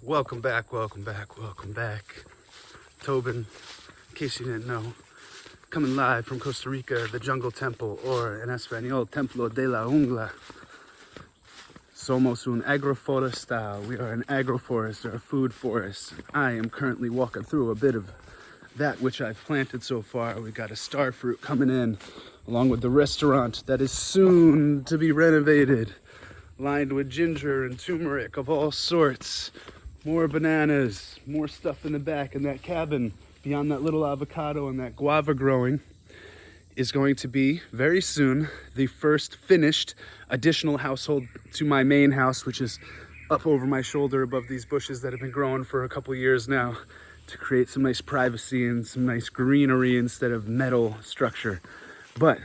Welcome back. Tobin, in case you didn't know, coming live from Costa Rica, the Jungle Temple, or in Espanol, Templo de la Jungla. Somos un agroforest. We are an agroforest, or a food forest. I am currently walking through a bit of that which I've planted so far. We got a star fruit coming in, along with the restaurant that is soon to be renovated, lined with ginger and turmeric of all sorts. More bananas, more stuff in the back, and that cabin beyond that little avocado and that guava growing is going to be very soon the first finished additional household to my main house, which is up over my shoulder above these bushes that have been growing for a couple years now, to create some nice privacy and some nice greenery instead of metal structure. But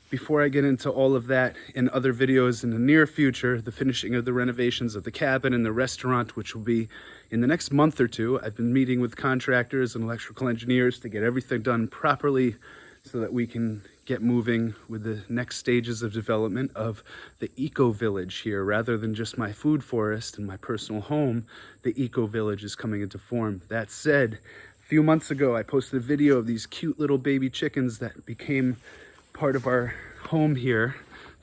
before I get into all of that in other videos in the near future, the finishing of the renovations of the cabin and the restaurant, which will be in the next month or two, I've been meeting with contractors and electrical engineers to get everything done properly so that we can get moving with the next stages of development of the eco village here. Rather than just my food forest and my personal home, the eco village is coming into form. That said, a few months ago, I posted a video of these cute little baby chickens that became part of our home here,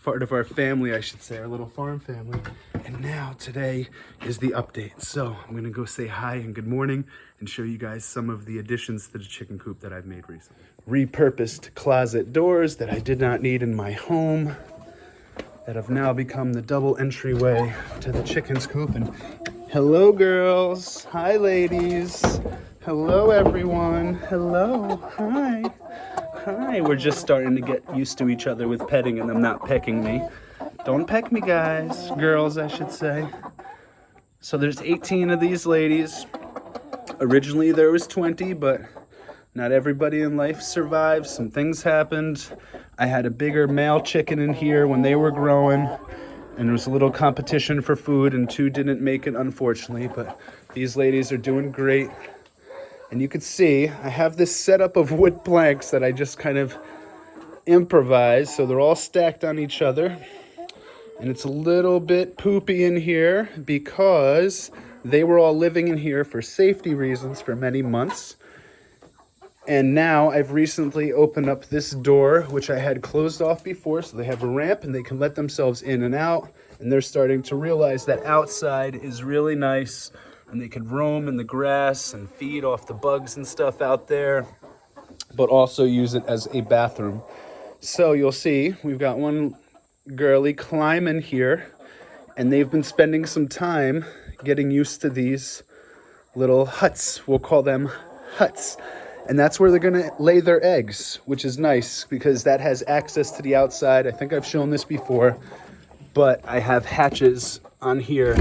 part of our family, I should say, our little farm family. And now today is the update. So I'm gonna go say hi and good morning and show you guys some of the additions to the chicken coop that I've made recently. Repurposed closet doors that I did not need in my home that have now become the double entryway to the chicken's coop. And hello girls, hi ladies, hello everyone, hello, hi. Hi, we're just starting to get used to each other with petting and them not pecking me. Don't peck me, guys. Girls, I should say. So there's 18 of these ladies. Originally there was 20, but not everybody in life survives. Some things happened. I had a bigger male chicken in here when they were growing, and there was a little competition for food, and 2 didn't make it, unfortunately, but these ladies are doing great. And you can see I have this setup of wood planks that I just kind of improvised. So they're all stacked on each other. And it's a little bit poopy in here because they were all living in here for safety reasons for many months. And now I've recently opened up this door, which I had closed off before. So they have a ramp and they can let themselves in and out. And they're starting to realize that outside is really nice. And they could roam in the grass and feed off the bugs and stuff out there, but also use it as a bathroom. So you'll see we've got one girly climbing here, and they've been spending some time getting used to these little huts. We'll call them huts. And that's where they're gonna lay their eggs, which is nice because that has access to the outside. I think I've shown this before, but I have hatches on here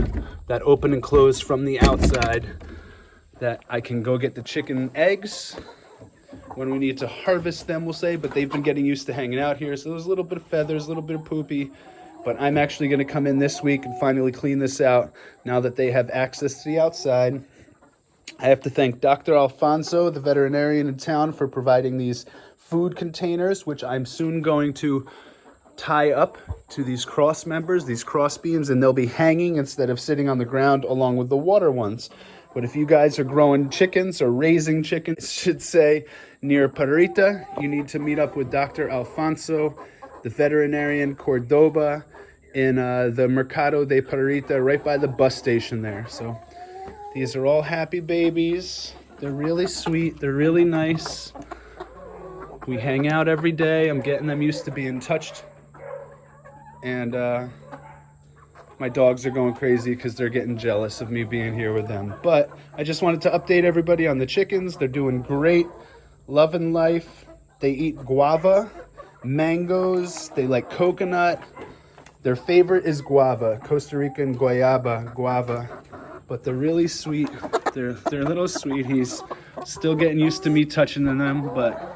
that open and close from the outside that I can go get the chicken eggs when we need to harvest them, we'll say, but they've been getting used to hanging out here. So there's a little bit of feathers, a little bit of poopy, but I'm actually gonna come in this week and finally clean this out now that they have access to the outside. I have to thank Dr. Alfonso, the veterinarian in town, for providing these food containers, which I'm soon going to tie up to these cross members, these cross beams, and they'll be hanging instead of sitting on the ground along with the water ones. But if you guys are growing chickens or raising chickens, I should say, near Parita, you need to meet up with Dr. Alfonso, the veterinarian Cordoba, in the Mercado de Parita, right by the bus station there. So these are all happy babies. They're really sweet. They're really nice. We hang out every day. I'm getting them used to being touched. And my dogs are going crazy because they're getting jealous of me being here with them. But I just wanted to update everybody on the chickens. They're doing great, loving life. They eat guava, mangoes, they like coconut. Their favorite is guava, Costa Rican guayaba, guava. But they're really sweet. They're little sweeties. Still getting used to me touching them, but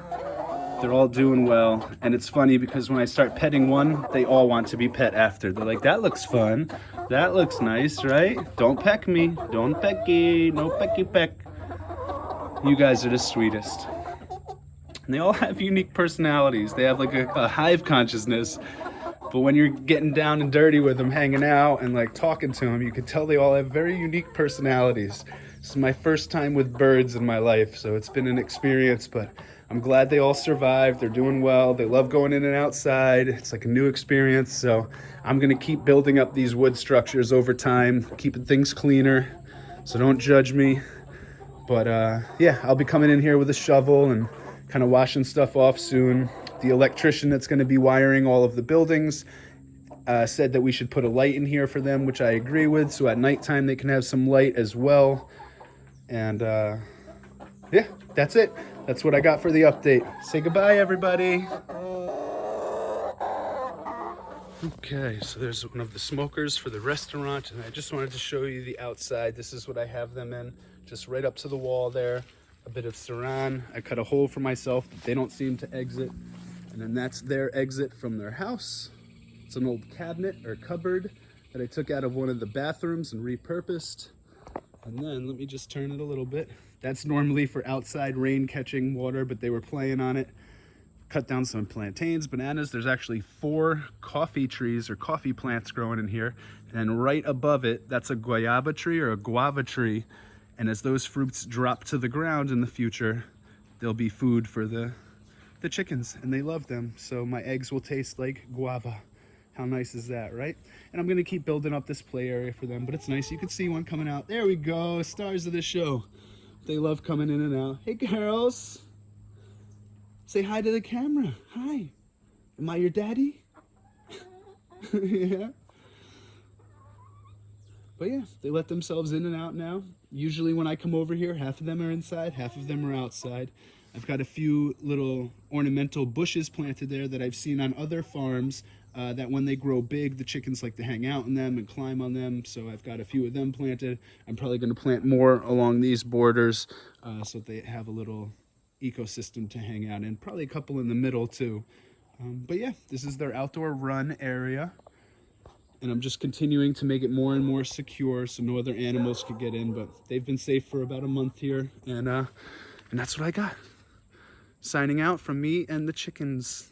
they're all doing well. And it's funny because when I start petting one, they all want to be pet after. They're like, that looks fun. That looks nice, right? Don't peck me. Don't pecky. No pecky peck. You guys are the sweetest. And they all have unique personalities. They have like a hive consciousness. But when you're getting down and dirty with them, hanging out and like talking to them, you can tell they all have very unique personalities. This is my first time with birds in my life, so it's been an experience, but I'm glad they all survived. They're doing well. They love going in and outside. It's like a new experience, so I'm gonna keep building up these wood structures over time, keeping things cleaner, so don't judge me. But yeah, I'll be coming in here with a shovel and kind of washing stuff off soon. The electrician that's going to be wiring all of the buildings said that we should put a light in here for them, which I agree with. So at nighttime they can have some light as well. And yeah, that's it. That's what I got for the update. Say goodbye, everybody. Okay, so there's one of the smokers for the restaurant, and I just wanted to show you the outside. This is what I have them in, just right up to the wall there. A bit of saran. I cut a hole for myself that they don't seem to exit. And then that's their exit from their house. It's an old cabinet or cupboard that I took out of one of the bathrooms and repurposed. And then let me just turn it a little bit. That's normally for outside rain catching water, but they were playing on it. Cut down some plantains, bananas. There's actually 4 coffee trees or coffee plants growing in here. And right above it, that's a guayaba tree or a guava tree. And as those fruits drop to the ground in the future, there'll be food for the chickens, and they love them. So my eggs will taste like guava. How nice is that, right? And I'm gonna keep building up this play area for them, but it's nice. You can see one coming out. There we go, stars of the show. They love coming in and out. Hey girls, say hi to the camera. Hi, am I your daddy? Yeah. But yeah, they let themselves in and out now. Usually when I come over here, half of them are inside, half of them are outside. I've got a few little ornamental bushes planted there that I've seen on other farms that when they grow big, the chickens like to hang out in them and climb on them. So I've got a few of them planted. I'm probably going to plant more along these borders so that they have a little ecosystem to hang out in. Probably a couple in the middle too. But yeah, this is their outdoor run area. And I'm just continuing to make it more and more secure so no other animals could get in. But they've been safe for about a month here. And that's what I got. Signing out from me and the chickens.